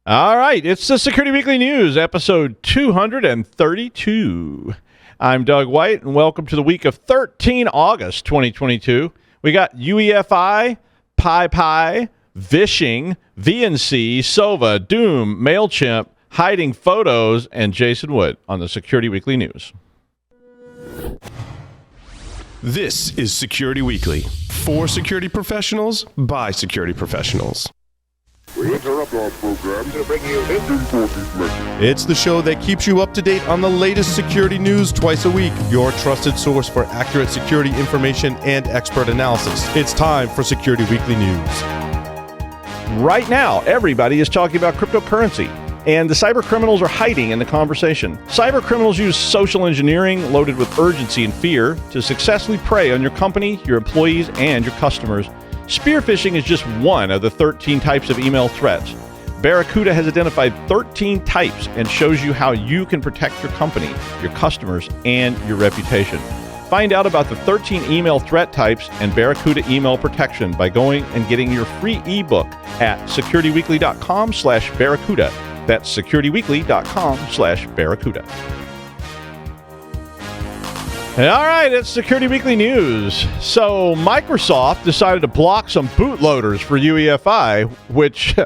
All right, it's the Security Weekly News, episode 232. I'm Doug White, and welcome to the week of 13 August 2022. We got UEFI, PyPI, Vishing, VNC, Sova, Doom, Mailchimp, hiding photos, and Jason Wood on the Security Weekly News. This is Security Weekly, for security professionals, by security professionals. We interrupt our program to bring you this important message. It's the show that keeps you up to date on the latest security news twice a week. Your trusted source for accurate security information and expert analysis. It's time for Security Weekly News. Right now, everybody is talking about cryptocurrency, and the cyber criminals are hiding in the conversation. Cyber criminals use social engineering loaded with urgency and fear to successfully prey on your company, your employees, and your customers. Spear phishing is just one of the 13 types of email threats. Barracuda has identified 13 types and shows you how you can protect your company, your customers, and your reputation. Find out about the 13 email threat types and Barracuda email protection by going and getting your free ebook at securityweekly.com/Barracuda. That's securityweekly.com/Barracuda. All right, it's Security Weekly News. So Microsoft decided to block some bootloaders for UEFI, which,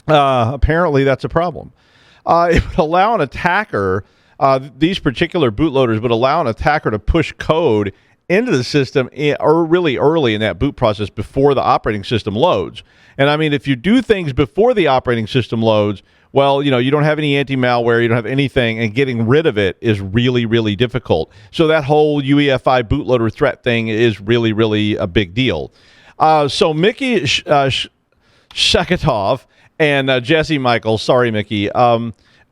apparently that's a problem. It would allow an attacker, these particular bootloaders would allow an attacker to push code into the system really early in that boot process before the operating system loads. And I mean, if you do things before the operating system loads, well, you don't have any anti-malware, you don't have anything, and getting rid of it is really, really difficult. So that whole UEFI bootloader threat thing is really, really a big deal. So Mickey Sheketov and Jesse Michaels, sorry, Mickey,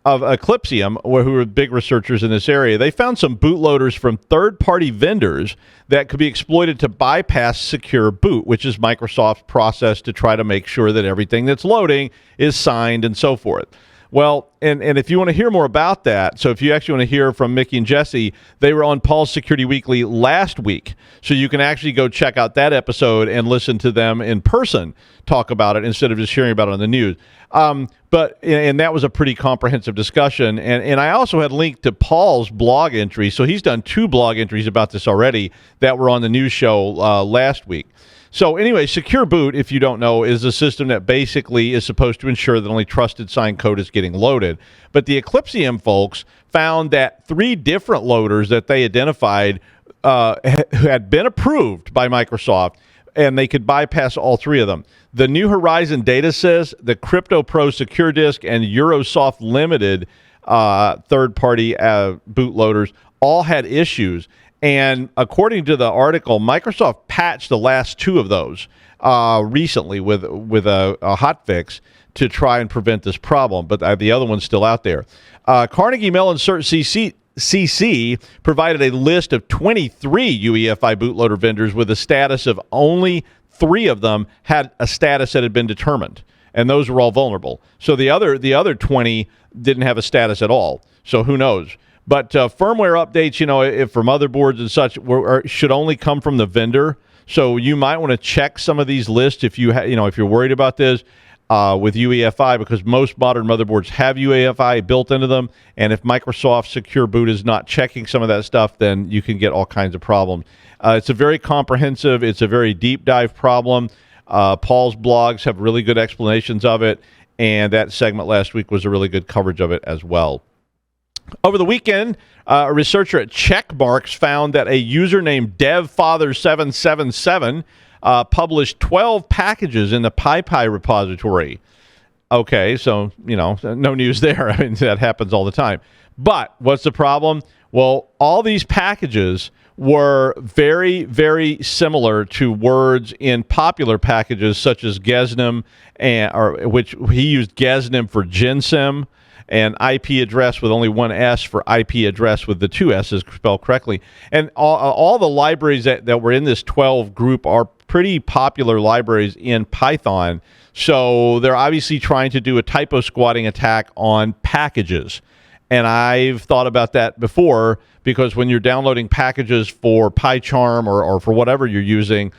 of Eclipsium, who are big researchers in this area, they found some bootloaders from third-party vendors that could be exploited to bypass secure boot, which is Microsoft's process to try to make sure that everything that's loading is signed and so forth. Well, and if you want to hear more about that, so if you actually want to hear from Mickey and Jesse, they were on Paul's Security Weekly last week. So you can actually go check out that episode and listen to them in person talk about it instead of just hearing about it on the news. But that was a pretty comprehensive discussion. And I also had linked to Paul's blog entry. So he's done 2 blog entries about this already that were on the news show last week. So anyway, Secure Boot, if you don't know, is a system that basically is supposed to ensure that only trusted signed code is getting loaded. But the Eclipsium folks found that 3 different loaders that they identified had been approved by Microsoft, and they could bypass all 3 of them. The New Horizon DataSys, the Crypto Pro Secure Disk, and Eurosoft Limited third-party bootloaders all had issues. And according to the article, Microsoft patched the last 2 of those recently with a hotfix to try and prevent this problem. But the other one's still out there. Carnegie Mellon CC provided a list of 23 UEFI bootloader vendors with a status of only 3 of them had a status that had been determined, and those were all vulnerable. So the other 20 didn't have a status at all. So who knows? But firmware updates, if for motherboards and such, should only come from the vendor. So you might want to check some of these lists if if you're worried about this with UEFI, because most modern motherboards have UEFI built into them. And if Microsoft Secure Boot is not checking some of that stuff, then you can get all kinds of problems. It's a very comprehensive, it's a very deep dive problem. Paul's blogs have really good explanations of it, and that segment last week was a really good coverage of it as well. Over the weekend, a researcher at Checkmarks found that a user named DevFather777 published 12 packages in the PyPI repository. Okay, so, no news there. I mean, that happens all the time. But what's the problem? Well, all these packages were very, very similar to words in popular packages such as Gesnim, which he used Gesnim for Gensim, and IP address with only one S for IP address with the 2 S's spelled correctly. And all the libraries that were in this 12 group are pretty popular libraries in Python. So they're obviously trying to do a typo squatting attack on packages. And I've thought about that before, because when you're downloading packages for PyCharm or for whatever you're using,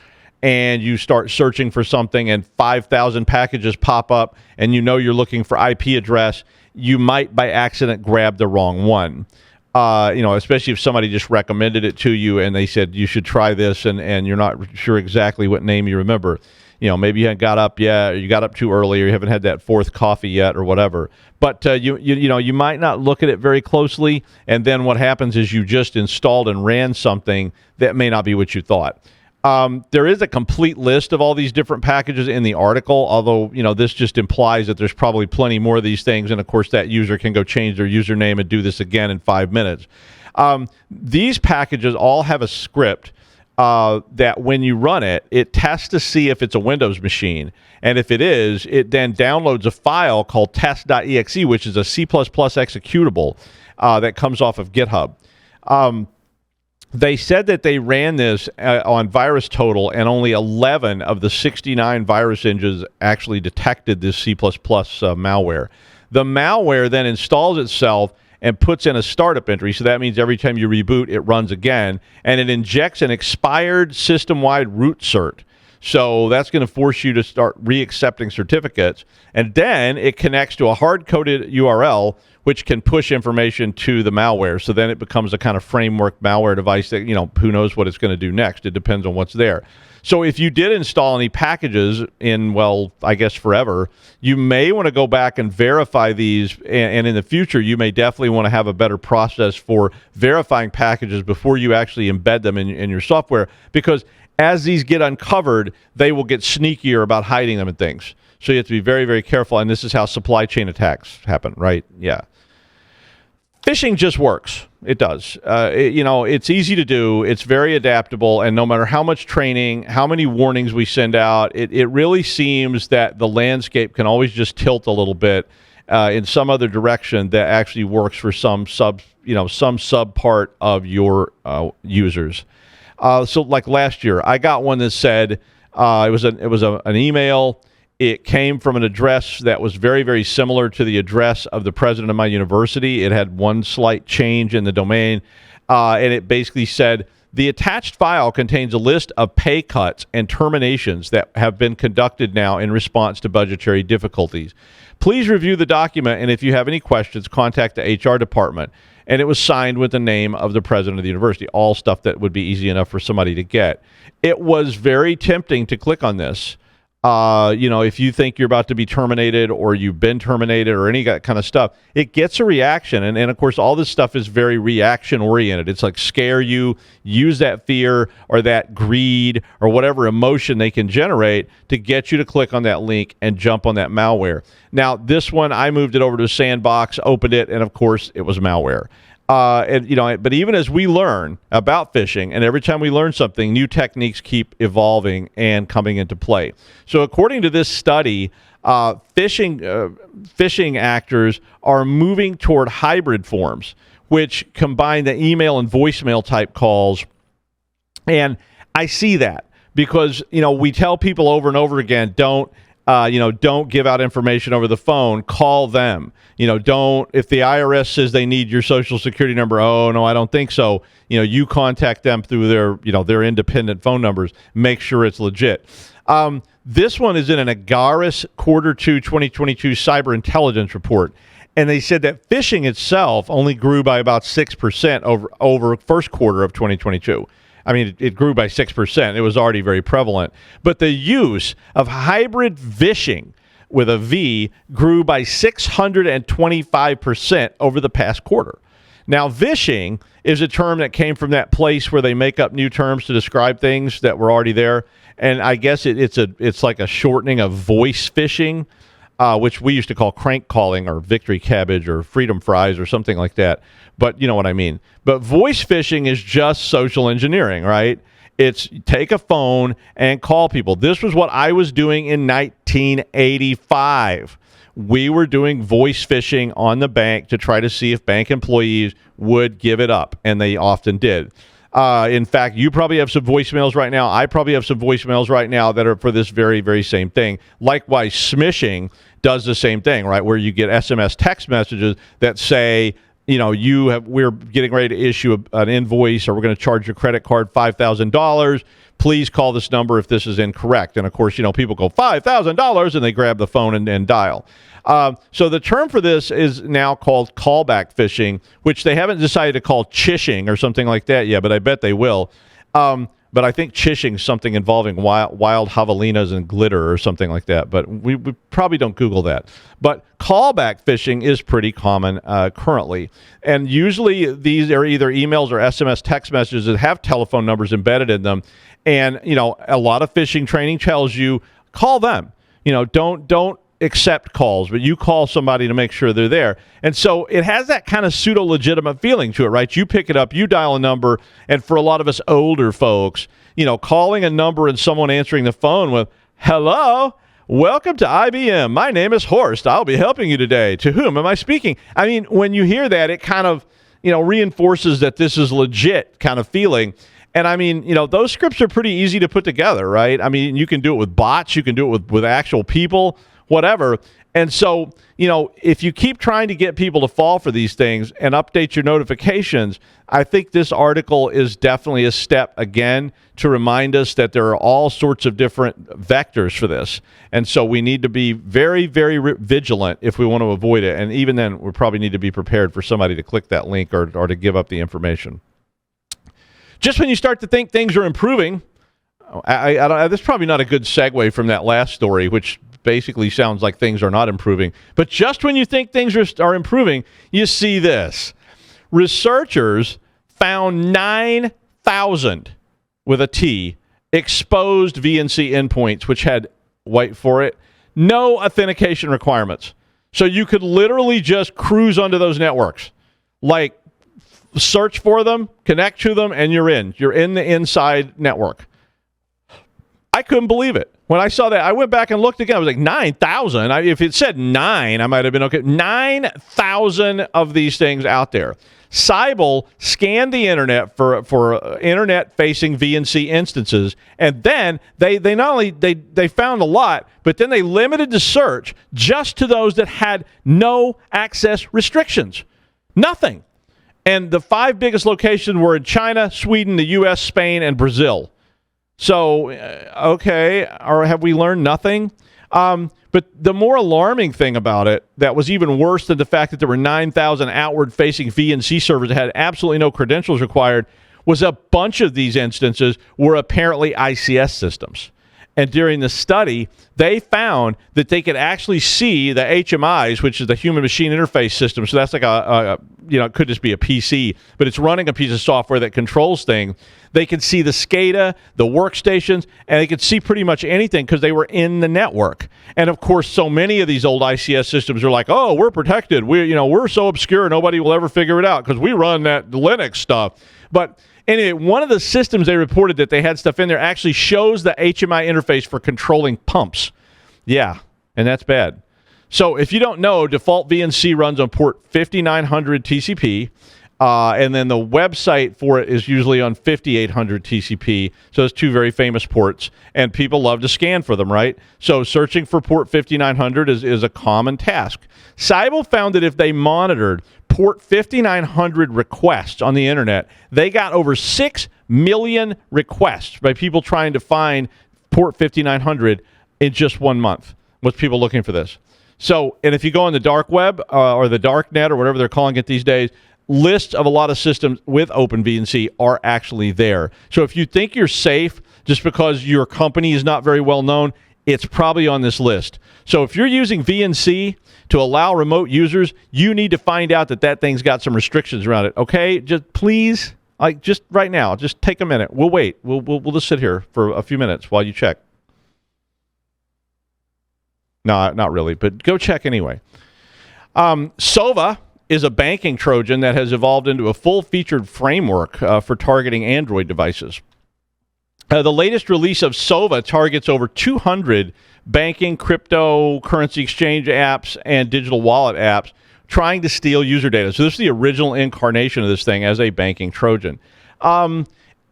and you start searching for something and 5,000 packages pop up and you're looking for IP address, you might by accident grab the wrong one. Especially if somebody just recommended it to you and they said you should try this and you're not sure exactly what name you remember. Maybe you haven't got up yet, or you got up too early, or you haven't had that fourth coffee yet, or whatever. But you might not look at it very closely, and then what happens is you just installed and ran something that may not be what you thought. There is a complete list of all these different packages in the article, although this just implies that there's probably plenty more of these things, and of course that user can go change their username and do this again in 5 minutes. These packages all have a script that when you run it, it tests to see if it's a Windows machine. And if it is, it then downloads a file called test.exe, which is a C++ executable that comes off of GitHub. They said that they ran this on VirusTotal, and only 11 of the 69 virus engines actually detected this C++ malware. The malware then installs itself and puts in a startup entry. So that means every time you reboot, it runs again, and it injects an expired system-wide root cert. So that's going to force you to start re-accepting certificates. And then it connects to a hard-coded URL, which can push information to the malware. So then it becomes a kind of framework malware device that, who knows what it's going to do next. It depends on what's there. So if you did install any packages in, I guess forever, you may want to go back and verify these. And in the future, you may definitely want to have a better process for verifying packages before you actually embed them in your software. Because as these get uncovered, they will get sneakier about hiding them and things. So you have to be very, very careful. And this is how supply chain attacks happen, right? Yeah. Phishing just works. It does. It's easy to do. It's very adaptable. And no matter how much training, how many warnings we send out, it really seems that the landscape can always just tilt a little bit in some other direction that actually works for some sub part of your users. So like last year, I got one that said it was an email. It came from an address that was very, very similar to the address of the president of my university. It had one slight change in the domain, and it basically said, the attached file contains a list of pay cuts and terminations that have been conducted now in response to budgetary difficulties. Please review the document, and if you have any questions, contact the HR department. And it was signed with the name of the president of the university, all stuff that would be easy enough for somebody to get. It was very tempting to click on this. If you think you're about to be terminated or you've been terminated or any kind of stuff, it gets a reaction. And of course, all this stuff is very reaction oriented. It's like scare you, use that fear or that greed or whatever emotion they can generate to get you to click on that link and jump on that malware. Now, this one, I moved it over to a sandbox, opened it, and of course, it was malware. But even as we learn about phishing, and every time we learn something, new techniques keep evolving and coming into play. So according to this study, phishing actors are moving toward hybrid forms, which combine the email and voicemail type calls. And I see that because, we tell people over and over again, don't give out information over the phone, call them. Don't, if the IRS says they need your social security number, oh, no, I don't think so. You contact them through their independent phone numbers, make sure it's legit. This one is in an Agaris Quarter 2 2022 Cyber Intelligence Report. And they said that phishing itself only grew by about 6% over first quarter of 2022. I mean, it grew by 6%. It was already very prevalent. But the use of hybrid vishing with a V grew by 625% over the past quarter. Now, vishing is a term that came from that place where they make up new terms to describe things that were already there. And I guess it's like a shortening of voice phishing, which we used to call crank calling or victory cabbage or freedom fries or something like that. But you know what I mean. But voice phishing is just social engineering, right? It's take a phone and call people. This was what I was doing in 1985. We were doing voice phishing on the bank to try to see if bank employees would give it up, and they often did. In fact, you probably have some voicemails right now. I probably have some voicemails right now that are for this very, very same thing. Likewise, smishing does the same thing, right? Where you get SMS text messages that say, we're getting ready to issue an invoice, or we're going to charge your credit card $5,000. Please call this number if this is incorrect. And of course, people go $5,000 and they grab the phone and dial. So the term for this is now called callback phishing, which they haven't decided to call chishing or something like that yet, but I bet they will. But I think chishing is something involving wild javelinas and glitter or something like that. But we probably don't Google that. But callback phishing is pretty common currently. And usually these are either emails or SMS text messages that have telephone numbers embedded in them. And, a lot of phishing training tells you, call them. Don't accept calls, but you call somebody to make sure they're there. And so it has that kind of pseudo-legitimate feeling to it, right? You pick it up, you dial a number, and for a lot of us older folks, calling a number and someone answering the phone with, "Hello, welcome to IBM. My name is Horst. I'll be helping you today. To whom am I speaking?" I mean, when you hear that, it kind of, reinforces that this is legit kind of feeling. And I mean, those scripts are pretty easy to put together, right? I mean, you can do it with bots, you can do it with actual people, whatever. And so, if you keep trying to get people to fall for these things and update your notifications, I think this article is definitely a step again to remind us that there are all sorts of different vectors for this. And so we need to be very, very vigilant if we want to avoid it. And even then, we probably need to be prepared for somebody to click that link or to give up the information. Just when you start to think things are improving, this is probably not a good segue from that last story, which basically sounds like things are not improving. But just when you think things are improving, you see this. Researchers found 9,000, with a T, exposed VNC endpoints, which had, wait for it, no authentication requirements. So you could literally just cruise onto those networks. Like, search for them, connect to them, and you're in. You're in the inside network. I couldn't believe it. When I saw that, I went back and looked again. I was like, 9,000? If it said 9, I might have been okay. 9,000 of these things out there. Cybele scanned the internet for internet-facing VNC instances, and then they not only they found a lot, but then they limited the search just to those that had no access restrictions. Nothing. And the 5 biggest locations were in China, Sweden, the U.S., Spain, and Brazil. So, okay, or have we learned nothing? But the more alarming thing about it, that was even worse than the fact that there were 9,000 outward-facing VNC servers that had absolutely no credentials required, was a bunch of these instances were apparently ICS systems. And during the study, they found that they could actually see the HMIs, which is the human machine interface system. So that's like it could just be a PC, but it's running a piece of software that controls things. They could see the SCADA, the workstations, and they could see pretty much anything because they were in the network. And of course, so many of these old ICS systems are like, "Oh, we're protected. We're so obscure, nobody will ever figure it out because we run that Linux stuff." But anyway, one of the systems they reported that they had stuff in there actually shows the HMI interface for controlling pumps. Yeah, and that's bad. So if you don't know, default VNC runs on port 5900 TCP, and then the website for it is usually on 5800 TCP. So it's 2 very famous ports, and people love to scan for them, right? So searching for port 5900 is a common task. Cybele found that if they monitored port 5900 requests on the internet, they got over 6 million requests by people trying to find port 5900 in just 1 month. With people looking for this. So, and if you go on the dark web or the dark net or whatever they're calling it these days, lists of a lot of systems with OpenVNC are actually there. So if you think you're safe just because your company is not very well known, it's probably on this list. So if you're using VNC to allow remote users, you need to find out that thing's got some restrictions around it. Okay, just please, just right now, just take a minute. We'll wait. We'll just sit here for a few minutes while you check. No, not really, but go check anyway. Sova is a banking Trojan that has evolved into a full-featured framework for targeting Android devices. The latest release of Sova targets over 200 banking, cryptocurrency exchange apps, and digital wallet apps trying to steal user data. So this is the original incarnation of this thing as a banking Trojan.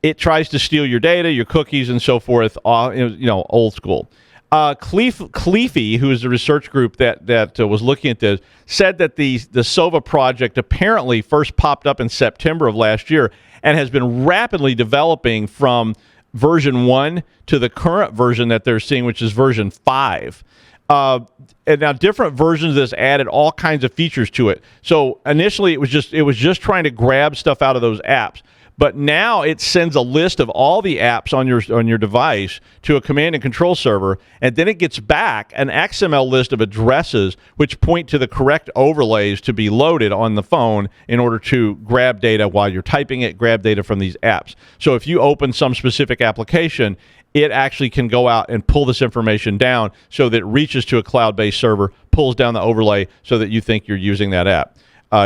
It tries to steal your data, your cookies, and so forth, old school. Cleefy, who is the research group that was looking at this, said that the Sova project apparently first popped up in September of last year and has been rapidly developing from version 1 to the current version that they're seeing, which is version 5. And now different versions of this added all kinds of features to it. So initially it was just trying to grab stuff out of those apps. But now it sends a list of all the apps on your device to a command and control server, and then it gets back an XML list of addresses which point to the correct overlays to be loaded on the phone in order to grab data while you're typing it, grab data from these apps. So if you open some specific application, it actually can go out and pull this information down so that it reaches to a cloud-based server, pulls down the overlay so that you think you're using that app.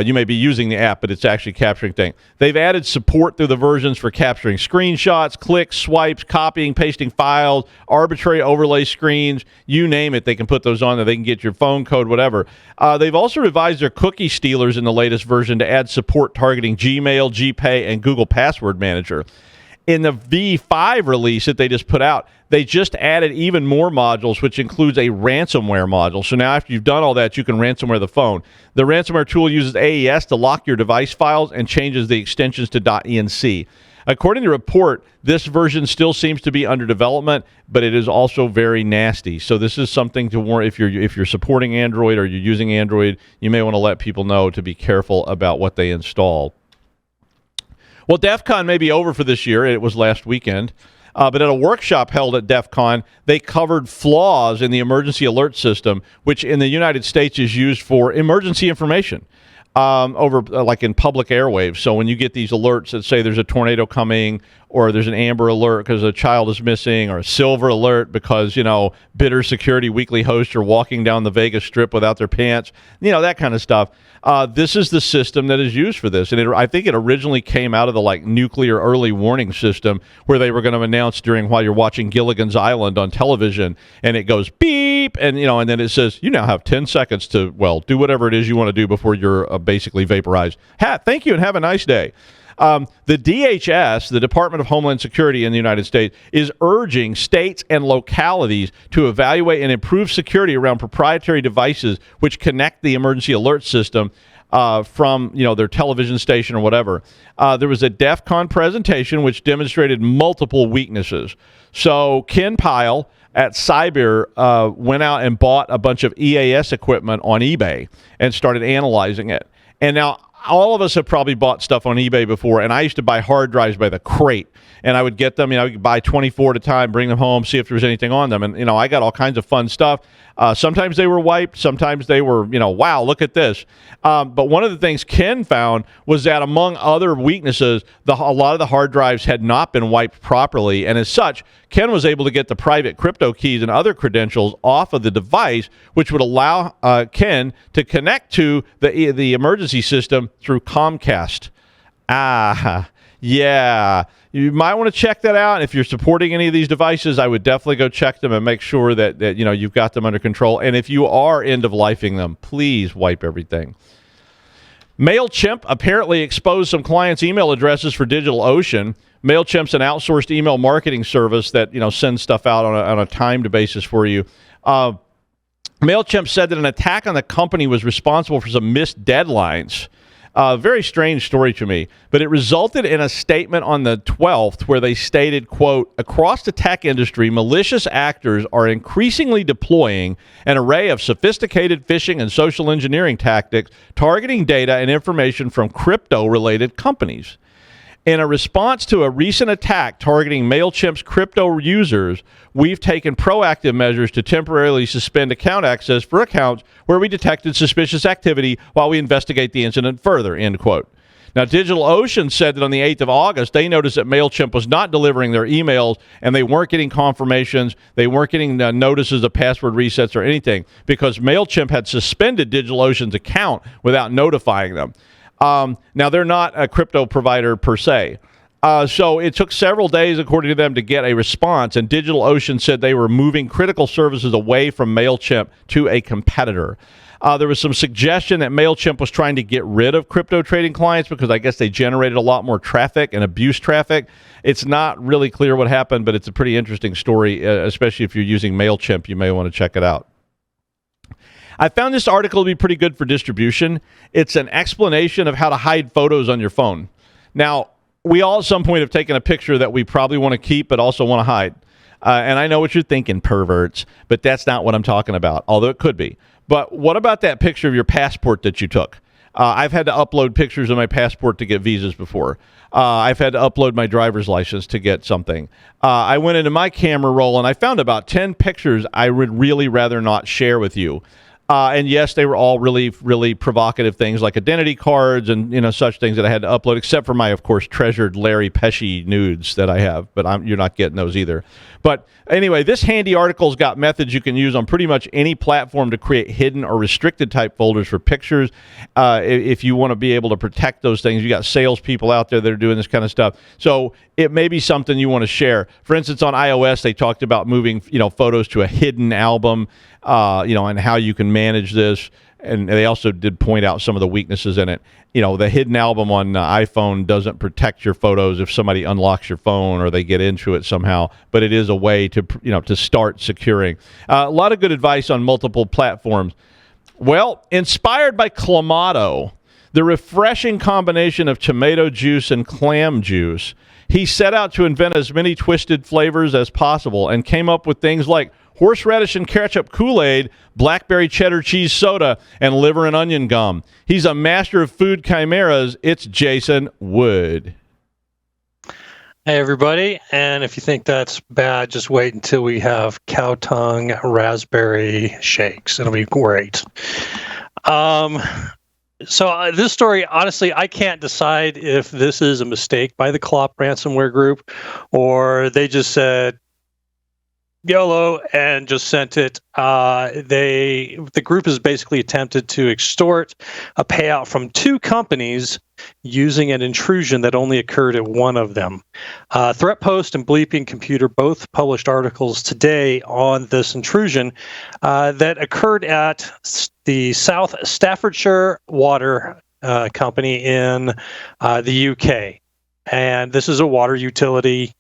You may be using the app, but it's actually capturing things. They've added support through the versions for capturing screenshots, clicks, swipes, copying, pasting files, arbitrary overlay screens, you name it. They can put those on there. They can get your phone code, whatever. They've also revised their cookie stealers in the latest version to add support targeting Gmail, GPay, and Google Password Manager. In the V5 release that they just put out, they just added even more modules, which includes a ransomware module. So now after you've done all that, you can ransomware the phone. The ransomware tool uses AES to lock your device files and changes the extensions to .enc. According to the report, this version still seems to be under development, but it is also very nasty. So this is something to warn if you're supporting Android or you're using Android, you may want to let people know to be careful about what they install. Well, DEF CON may be over for this year. It was last weekend. But at a workshop held at DEF CON, they covered flaws in the emergency alert system, which in the United States is used for emergency information over like in public airwaves. So when you get these alerts that say there's a tornado coming, or there's an amber alert because a child is missing, or a silver alert because, bitter security weekly hosts are walking down the Vegas Strip without their pants, that kind of stuff. This is the system that is used for this. And I think it originally came out of the nuclear early warning system where they were going to announce while you're watching Gilligan's Island on television, and it goes beep, and and then it says, you now have 10 seconds to, do whatever it is you want to do before you're basically vaporized. Thank you and have a nice day. The DHS, the Department of Homeland Security in the United States, is urging states and localities to evaluate and improve security around proprietary devices which connect the emergency alert system from their television station or whatever. There was a DEF CON presentation which demonstrated multiple weaknesses. So Ken Pyle at Cyber went out and bought a bunch of EAS equipment on eBay and started analyzing it. And now all of us have probably bought stuff on eBay before, and I used to buy hard drives by the crate, and I would get them, I would buy 24 at a time, bring them home, see if there was anything on them, and, I got all kinds of fun stuff. Sometimes they were wiped, sometimes they were, wow, look at this. But one of the things Ken found was that among other weaknesses, a lot of the hard drives had not been wiped properly, and as such, Ken was able to get the private crypto keys and other credentials off of the device, which would allow Ken to connect to the emergency system through Comcast. Yeah. You might want to check that out. If you're supporting any of these devices, I would definitely go check them and make sure that you've got them under control. And if you are end-of-lifing them, please wipe everything. Mailchimp apparently exposed some clients' email addresses for DigitalOcean. Mailchimp's an outsourced email marketing service that sends stuff out on a timed basis for you. Mailchimp said that an attack on the company was responsible for some missed deadlines. Very strange story to me, but it resulted in a statement on the 12th where they stated, quote, across the tech industry, malicious actors are increasingly deploying an array of sophisticated phishing and social engineering tactics targeting data and information from crypto-related companies. In a response to a recent attack targeting Mailchimp's crypto users, we've taken proactive measures to temporarily suspend account access for accounts where we detected suspicious activity while we investigate the incident further, end quote. Now, DigitalOcean said that on the 8th of August, they noticed that Mailchimp was not delivering their emails, and they weren't getting confirmations, they weren't getting notices of password resets or anything, because Mailchimp had suspended DigitalOcean's account without notifying them. Now, they're not a crypto provider per se. So it took several days, according to them, to get a response, and DigitalOcean said they were moving critical services away from Mailchimp to a competitor. There was some suggestion that Mailchimp was trying to get rid of crypto trading clients because I guess they generated a lot more traffic and abuse traffic. It's not really clear what happened, but it's a pretty interesting story, especially if you're using Mailchimp. You may want to check it out. I found this article to be pretty good for distribution. It's an explanation of how to hide photos on your phone. Now, we all at some point have taken a picture that we probably want to keep but also want to hide. And I know what you're thinking, perverts, but that's not what I'm talking about, although it could be. But what about that picture of your passport that you took? I've had to upload pictures of my passport to get visas before. I've had to upload my driver's license to get something. I went into my camera roll and I found about 10 pictures I would really rather not share with you. And yes, they were all really, really provocative things like identity cards and, such things that I had to upload, except for my, of course, treasured Larry Pesci nudes that I have, but you're not getting those either. But anyway, this handy article's got methods you can use on pretty much any platform to create hidden or restricted type folders for pictures. If you want to be able to protect those things, you got salespeople out there that are doing this kind of stuff. So it may be something you want to share. For instance, on iOS, they talked about moving, photos to a hidden album, and how you can manage this. And they also did point out some of the weaknesses in it. The hidden album on iPhone doesn't protect your photos if somebody unlocks your phone or they get into it somehow, but it is a way to start securing. A lot of good advice on multiple platforms. Well, inspired by Clamato, the refreshing combination of tomato juice and clam juice, he set out to invent as many twisted flavors as possible and came up with things like horseradish and ketchup Kool-Aid, blackberry cheddar cheese soda, and liver and onion gum. He's a master of food chimeras. It's Jason Wood. Hey, everybody. And if you think that's bad, just wait until we have cow tongue raspberry shakes. It'll be great. So this story, honestly, I can't decide if this is a mistake by the Clop ransomware group or they just said YOLO and just sent it. The group has basically attempted to extort a payout from two companies using an intrusion that only occurred at one of them. Threat Post and Bleeping Computer both published articles today on this intrusion that occurred at the South Staffordshire Water Company in the UK. And this is a water utility,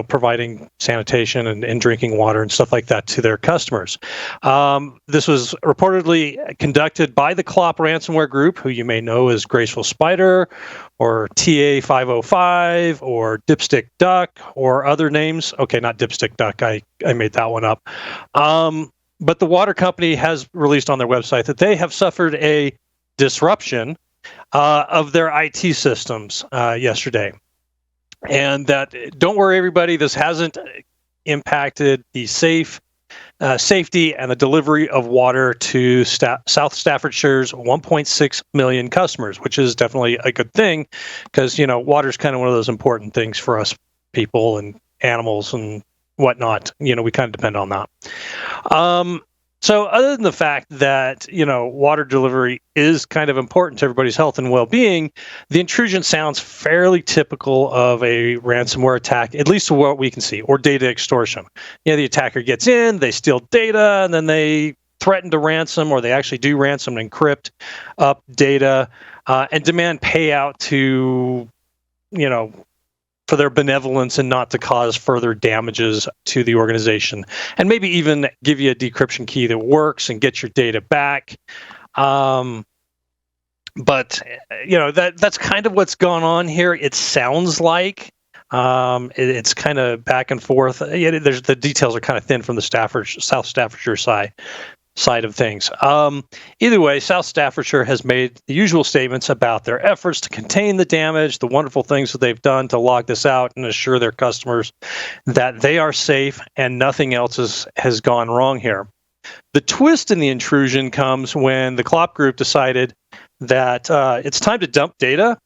providing sanitation and drinking water and stuff like that to their customers. This was reportedly conducted by the Clop ransomware group, who you may know as Graceful Spider or TA505 or Dipstick Duck or other names. Okay, not Dipstick Duck. I made that one up. But the water company has released on their website that they have suffered a disruption of their IT systems yesterday. And that, don't worry, everybody, this hasn't impacted the safety and the delivery of water to South Staffordshire's 1.6 million customers, which is definitely a good thing because, water is kind of one of those important things for us people and animals and whatnot. We kind of depend on that. So other than the fact that, water delivery is kind of important to everybody's health and well-being, the intrusion sounds fairly typical of a ransomware attack, at least what we can see, or data extortion. The attacker gets in, they steal data, and then they threaten to ransom, or they actually do ransom and encrypt up data and demand payout to, for their benevolence and not to cause further damages to the organization, and maybe even give you a decryption key that works and get your data back. But that's kind of what's going on here. It sounds like it's kind of back and forth. The details are kind of thin from the South Staffordshire side of things. Either way, South Staffordshire has made the usual statements about their efforts to contain the damage, the wonderful things that they've done to log this out and assure their customers that they are safe and nothing else has gone wrong here. The twist in the intrusion comes when the Clop group decided that it's time to dump data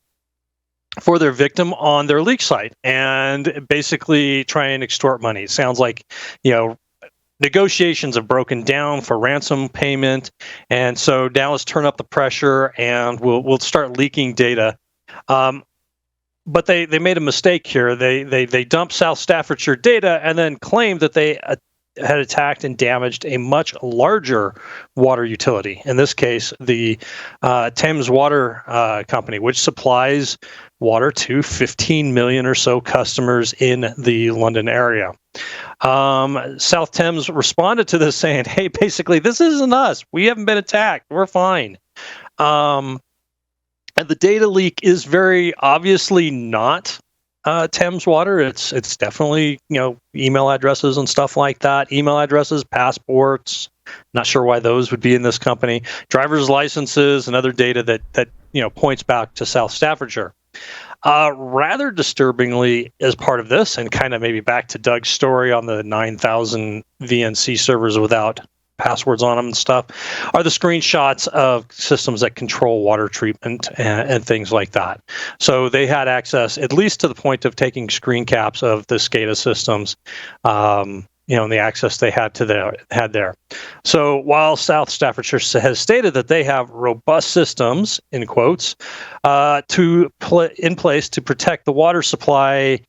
for their victim on their leak site and basically try and extort money. It sounds like, negotiations have broken down for ransom payment, and so now let's turn up the pressure and we'll start leaking data. But they made a mistake here. They dumped South Staffordshire data and then claimed that they had attacked and damaged a much larger water utility. In this case, the Thames Water Company, which supplies water to 15 million or so customers in the London area. South Thames responded to this saying, hey, basically, this isn't us. We haven't been attacked. We're fine. And the data leak is very obviously not Thames Water. It's definitely, email addresses and stuff like that. Email addresses, passports. Not sure why those would be in this company. Driver's licenses and other data that points back to South Staffordshire. Rather disturbingly, as part of this, and kind of maybe back to Doug's story on the 9,000 VNC servers without passwords on them and stuff, are the screenshots of systems that control water treatment and things like that. So they had access, at least to the point of taking screen caps of the SCADA systems, and the access they had there. So while South Staffordshire has stated that they have robust systems, in quotes, in place to protect the water supply,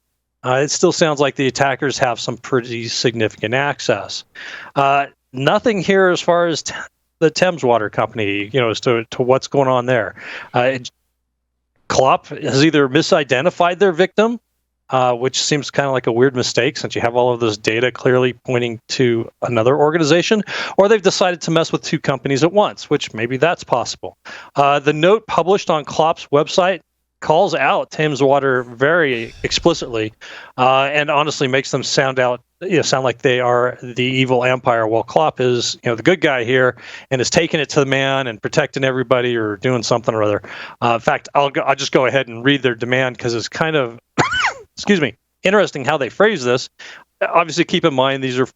it still sounds like the attackers have some pretty significant access. Nothing here as far as the Thames Water Company, as to what's going on there. Klopp has either misidentified their victim, which seems kind of like a weird mistake since you have all of this data clearly pointing to another organization, or they've decided to mess with two companies at once, which maybe that's possible. The note published on Klopp's website calls out Thames Water very explicitly, and honestly makes them sound like they are the evil empire, while Klopp is, the good guy here and is taking it to the man and protecting everybody or doing something or other. In fact, I'll just go ahead and read their demand because it's kind of, interesting how they phrase this. Obviously, keep in mind these are,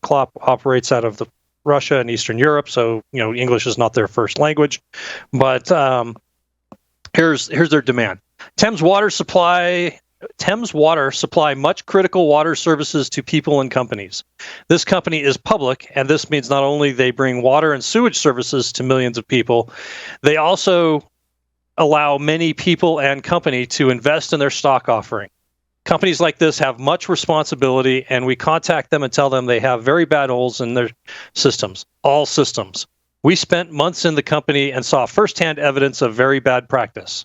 Klopp operates out of Russia and Eastern Europe, so English is not their first language. But here's their demand: Thames Water supply much critical water services to people and companies. This company is public, and this means not only they bring water and sewage services to millions of people, they also allow many people and company to invest in their stock offering. Companies like this have much responsibility, and we contact them and tell them they have very bad holes in their systems, all systems. We spent months in the company and saw firsthand evidence of very bad practice.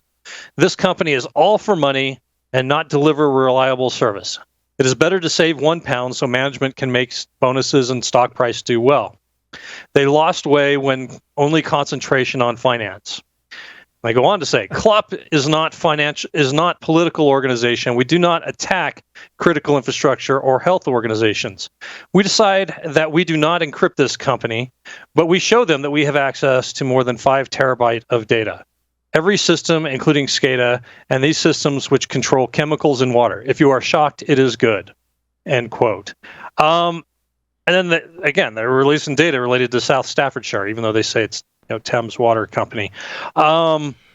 This company is all for money and not deliver reliable service. It is better to save £1 so management can make bonuses and stock price do well. They lost way when only concentration on finance. I go on to say, Klopp is not political organization. We do not attack critical infrastructure or health organizations. We decide that we do not encrypt this company, but we show them that we have access to more than 5 terabyte of data. Every system, including SCADA, and these systems which control chemicals in water. If you are shocked, it is good. End quote. And then, they're releasing data related to South Staffordshire, even though they say it's Thames Water Company.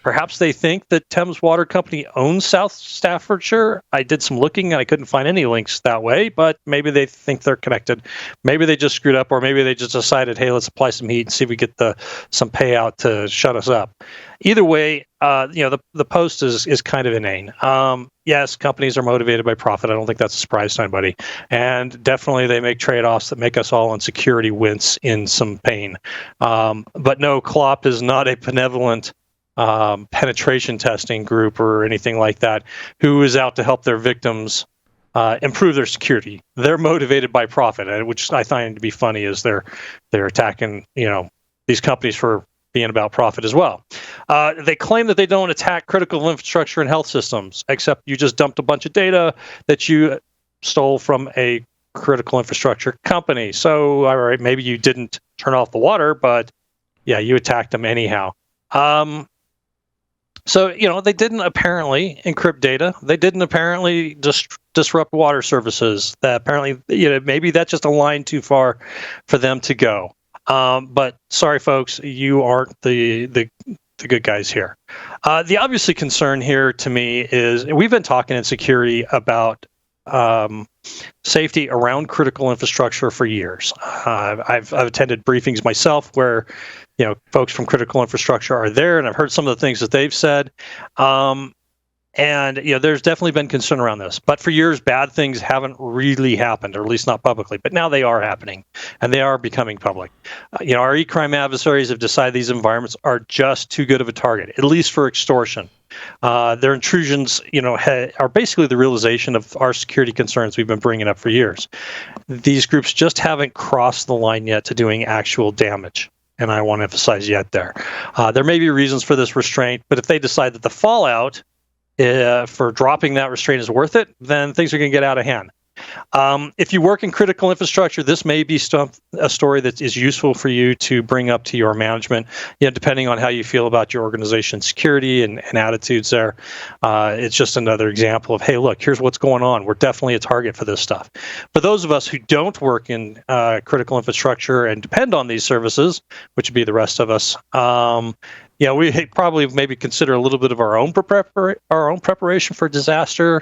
Perhaps they think that Thames Water Company owns South Staffordshire. I did some looking and I couldn't find any links that way, but maybe they think they're connected. Maybe they just screwed up, or maybe they just decided, hey, let's apply some heat and see if we get some payout to shut us up. Either way, the post is kind of inane. Yes, companies are motivated by profit. I don't think that's a surprise to anybody. And definitely they make trade-offs that make us all in security wince in some pain. But no, Klopp is not a benevolent penetration testing group or anything like that who is out to help their victims improve their security. They're motivated by profit, which I find to be funny, is they're attacking these companies for being about profit as well. They claim that they don't attack critical infrastructure and health systems, except you just dumped a bunch of data that you stole from a critical infrastructure company. So, all right, maybe you didn't turn off the water, but yeah, you attacked them anyhow. So, they didn't apparently encrypt data. They didn't apparently disrupt water services. That apparently, maybe that's just a line too far for them to go. But sorry, folks, you aren't the good guys here. The obviously concern here to me is we've been talking in security about safety around critical infrastructure for years. I've attended briefings myself where folks from critical infrastructure are there, and I've heard some of the things that they've said. And there's definitely been concern around this. But for years, bad things haven't really happened, or at least not publicly. But now they are happening, and they are becoming public. Our e-crime adversaries have decided these environments are just too good of a target, at least for extortion. Their intrusions, are basically the realization of our security concerns we've been bringing up for years. These groups just haven't crossed the line yet to doing actual damage. And I want to emphasize yet there. There may be reasons for this restraint, but if they decide that the fallout for dropping that restraint is worth it, then things are going to get out of hand. If you work in critical infrastructure, this may be a story that is useful for you to bring up to your management, depending on how you feel about your organization's security and attitudes there. It's just another example of, hey, look, here's what's going on. We're definitely a target for this stuff. For those of us who don't work in critical infrastructure and depend on these services, which would be the rest of us, we probably maybe consider a little bit of our own preparation for disasters,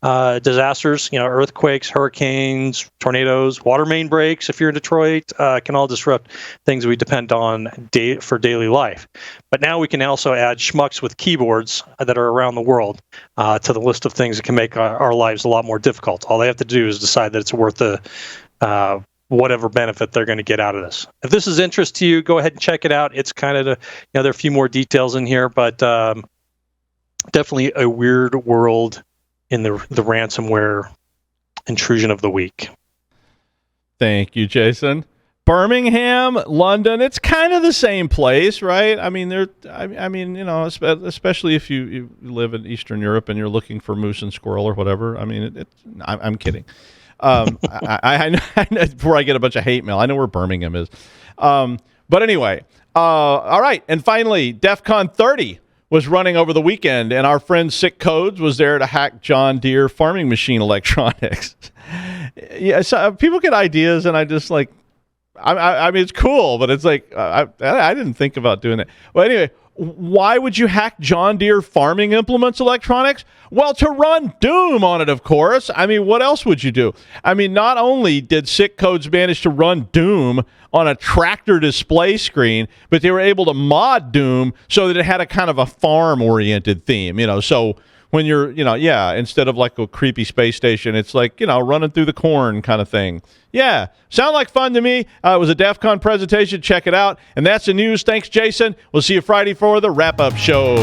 earthquakes, hurricanes, tornadoes, water main breaks. If you're in Detroit, can all disrupt things we depend on for daily life. But now we can also add schmucks with keyboards that are around the world to the list of things that can make our lives a lot more difficult. All they have to do is decide that it's worth the whatever benefit they're going to get out of this. If this is interest to you, go ahead and check it out. It's kind of there are a few more details in here, but definitely a weird world in the ransomware intrusion of the week. Thank you, Jason. Birmingham, London, it's kind of the same place, right? I mean, especially if you live in Eastern Europe and you're looking for moose and squirrel or whatever. I mean, I'm kidding. I know, before I get a bunch of hate mail, I know where Birmingham is. But anyway, all right. And finally, DEF CON 30 was running over the weekend, and our friend Sick Codes was there to hack John Deere farming machine electronics. Yeah, so people get ideas, and I just like, I mean, it's cool, but it's like, I didn't think about doing it. Well, anyway, why would you hack John Deere farming implements electronics? Well, to run Doom on it, of course. I mean, what else would you do? I mean, not only did Sick Codes manage to run Doom on a tractor display screen, but they were able to mod Doom so that it had a kind of a farm-oriented theme, so when you're, instead of like a creepy space station, it's like, running through the corn kind of thing. Yeah, sound like fun to me. It was a DEF CON presentation. Check it out. And that's the news. Thanks, Jason. We'll see you Friday for the wrap-up show.